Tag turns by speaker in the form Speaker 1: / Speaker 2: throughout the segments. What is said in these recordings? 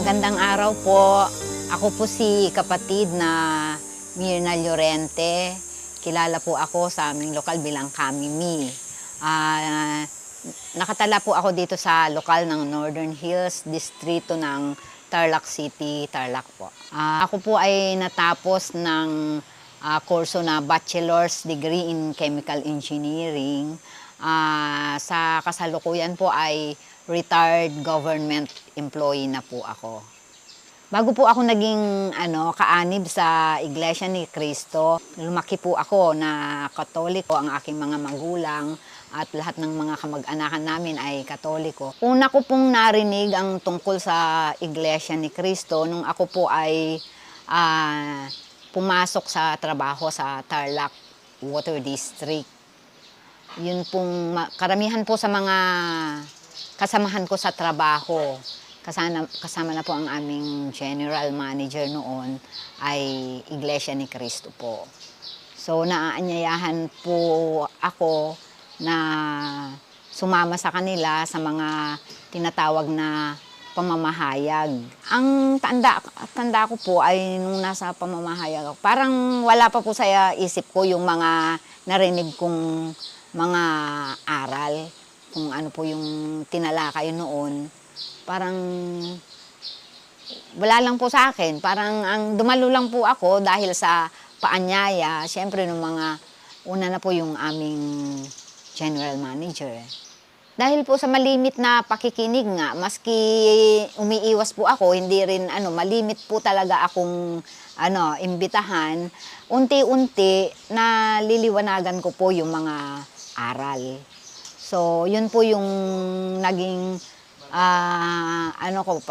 Speaker 1: Magandang araw po. Ako po si kapatid na Mirna Llorente. Kilala po ako sa aming lokal bilang Kamimi. Nakatala po ako dito sa lokal ng Northern Hills, distrito ng Tarlac City, Tarlac po. Ako po ay natapos ng kurso na Bachelor's Degree in Chemical Engineering. Sa kasalukuyan po ay retired government employee na po ako. Bago po ako naging kaanib sa Iglesia ni Cristo, lumaki po ako na Katoliko, ang aking mga magulang at lahat ng mga kamag-anakan namin ay Katoliko. Una ko pong narinig ang tungkol sa Iglesia ni Cristo nung ako po ay pumasok sa trabaho sa Tarlac Water District. Yun pong karamihan po sa mga kasamahan ko sa trabaho. Kasama na po ang aming general manager noon ay Iglesia ni Cristo po. So naaanyayahan po ako na sumama sa kanila sa mga tinatawag na pamamahayag. Ang tanda ko po ay nung nasa pamamahayag ako, parang wala pa po sa isip ko yung mga narinig kong mga aral, kung ano po yung tinalakay noon. Parang wala lang po sa akin. Parang ang dumalo lang po ako dahil sa paanyaya. Siyempre, nung mga una na po yung aming general manager. Dahil po sa malimit na pakikinig nga, maski umiiwas po ako, hindi rin malimit po talaga akong imbitahan. Unti-unti na liliwanagan ko po yung mga aral. So, yun po yung naging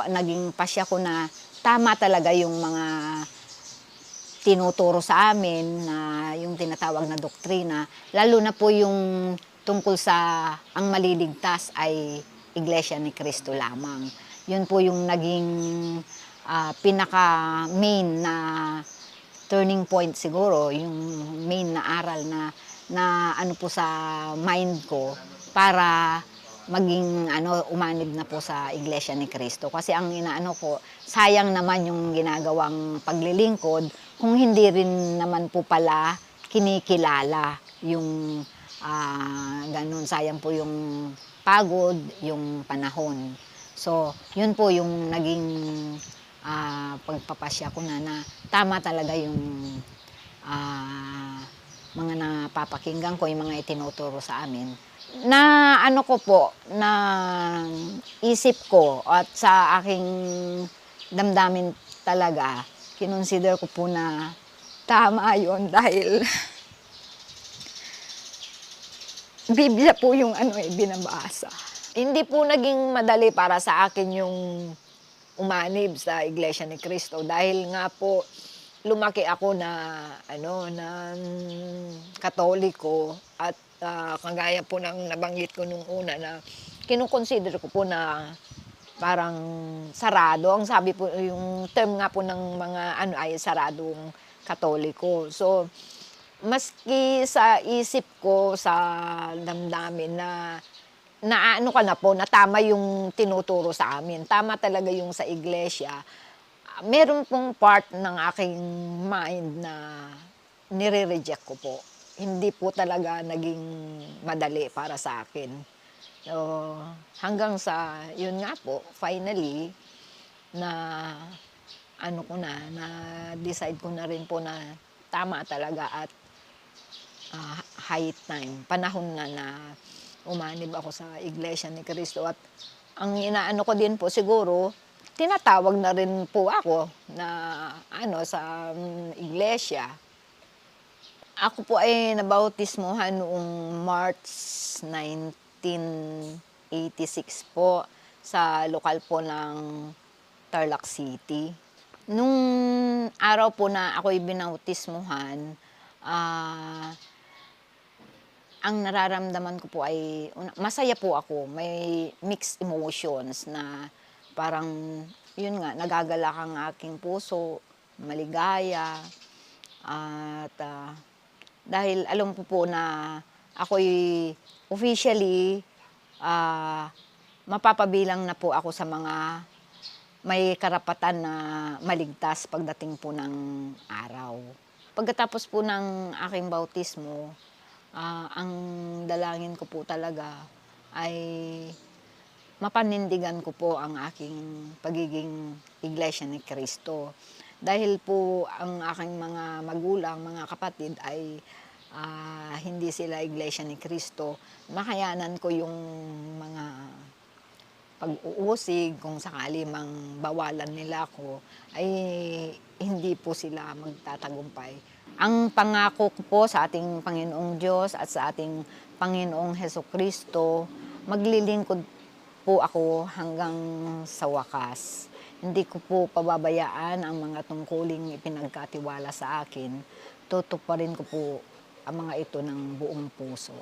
Speaker 1: naging pasya ko na tama talaga yung mga tinuturo sa amin na yung tinatawag na doktrina, lalo na po yung tungkol sa ang maliligtas ay Iglesia ni Cristo lamang. Yun po yung naging pinaka-main na turning point siguro, yung main na aral na po sa mind ko para maging umanib na po sa Iglesia ni Cristo. Kasi ang inaano ko, sayang naman yung ginagawang paglilingkod kung hindi rin naman po pala kinikilala yung ganun. Sayang po yung pagod, yung panahon. So, yun po yung naging pagpapasya ko na tama talaga yung mga napapakinggan ko, yung mga itinuturo sa amin. Na ko po, na isip ko at sa aking damdamin talaga, kinonsider ko po na tama yun dahil Biblia po yung binabasa. Hindi po naging madali para sa akin yung umanib sa Iglesia ni Cristo dahil nga po lumaki ako na Katoliko at kagaya po ng nabanggit ko nung una na kinukonsider ko po na parang sarado. Ang sabi po, yung term nga po ng mga ay saradong Katoliko. So, maski sa isip ko, sa damdamin na tama yung tinuturo sa amin. Tama talaga yung sa iglesia. Meron pong part ng aking mind na nire-reject ko po. Hindi po talaga naging madali para sa akin. So, hanggang sa, yun nga po, finally, na na-decide ko na rin po na tama talaga at high time, panahon na umanib ako sa Iglesia ni Cristo. At ang ko din po siguro, tinatawag na rin po ako na sa iglesia. Ako po ay nabautismohan noong March 1986 po sa lokal po ng Tarlac City. Nung araw po na ako'y binautismohan, ang nararamdaman ko po ay masaya po ako. May mixed emotions na parang, yun nga, nagagalak ang aking puso, maligaya. At dahil alam ko po na ako'y officially mapapabilang na po ako sa mga may karapatan na maligtas pagdating po ng araw. Pagkatapos po ng aking bautismo, ang dalangin ko po talaga ay mapanindigan ko po ang aking pagiging Iglesia ni Cristo. Dahil po ang aking mga magulang, mga kapatid ay hindi sila Iglesia ni Cristo, makayanan ko yung mga pag-uusig kung sakali mang bawalan nila ako, ay hindi po sila magtatagumpay. Ang pangako ko po sa ating Panginoong Diyos at sa ating Panginoong Hesukristo, maglilingkod po ako hanggang sa wakas. Hindi ko po pababayaan ang mga tungkuling ipinagkatiwala sa akin. Tutuparin ko po ang mga ito ng buong puso.